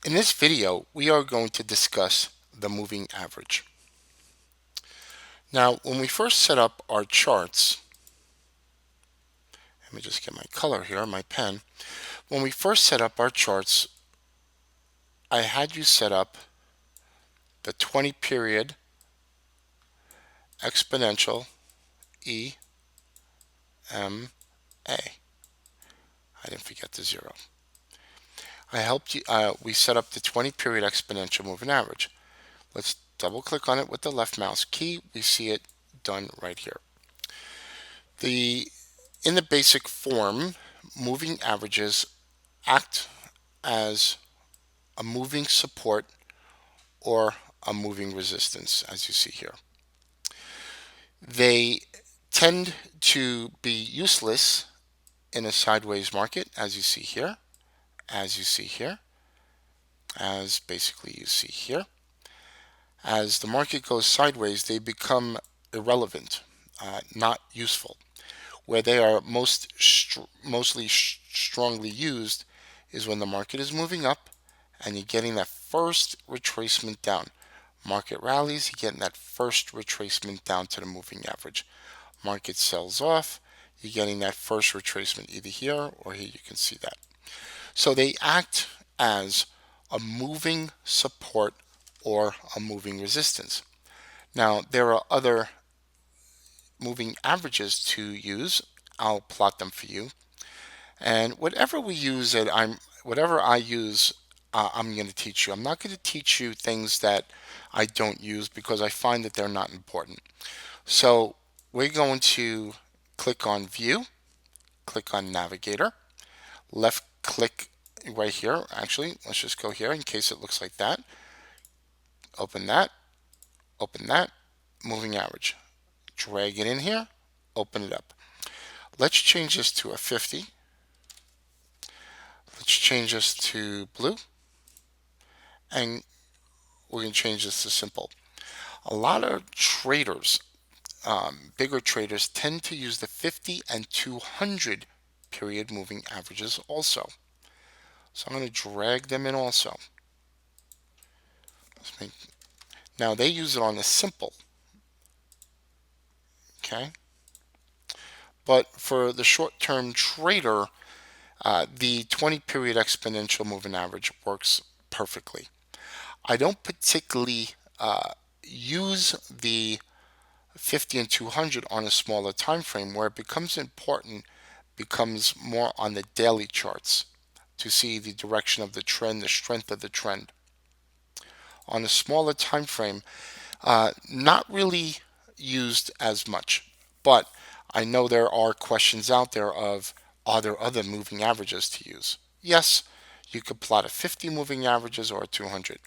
In this video, we are going to discuss the moving average. Now, when we first set up our charts, let me just get my color here, my pen. When we first set up our charts, I had you set up the 20 period exponential EMA. I didn't forget the zero. I helped you, we set up the 20 period exponential moving average. Let's double click on it with the left mouse key. We see it done right here. In the basic form, moving averages act as a moving support or a moving resistance, as you see here. They tend to be useless in a sideways market, as you see here, as you see here, as basically you see here. As the market goes sideways, they become irrelevant, not useful. Where they are mostly strongly used is when the market is moving up and you're getting that first retracement down. Market rallies, you're getting that first retracement down to the moving average. Market sells off, you're getting that first retracement either here or here. You can see that. So they act as a moving support or a moving resistance. Now, there are other moving averages to use. I'll plot them for you. And whatever we use, whatever I use, I'm going to teach you. I'm not going to teach you things that I don't use because I find that they're not important. So we're going to click on View, click on Navigator, left click right here. Actually, let's just go here in case it looks like that. Open that, moving average. Drag it in here, open it up. Let's change this to a 50. Let's change this to blue. And we're going to change this to simple. A lot of traders, bigger traders, tend to use the 50 and 200 period moving averages also. So I'm going to drag them in also. Now they use it on the simple. Okay. But for the short-term trader, the 20 period exponential moving average works perfectly. I don't particularly use the 50 and 200 on a smaller time frame. Where it becomes important becomes more on the daily charts to see the direction of the trend, the strength of the trend. On a smaller time frame, not really used as much. But I know there are questions out there of, are there other moving averages to use? Yes, you could plot a 50 moving averages or a 200.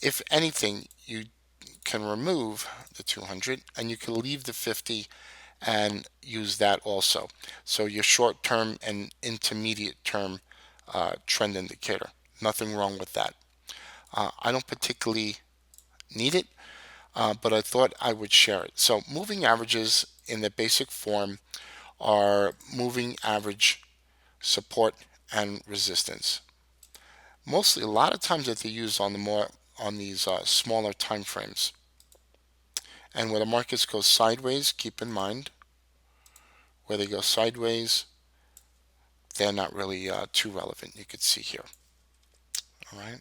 If anything, you can remove the 200 and you can leave the 50 and use that also. So your short term and intermediate term trend indicator. Nothing wrong with that. I don't particularly need it, but I thought I would share it. So moving averages in the basic form are moving average support and resistance. Mostly, a lot of times that they use on these smaller time frames. And where the markets go sideways, keep in mind, where they go sideways, they're not really too relevant. You could see here. All right.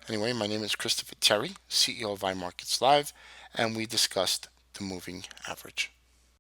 Anyway, my name is Christopher Terry, CEO of iMarkets Live, and we discussed the moving average.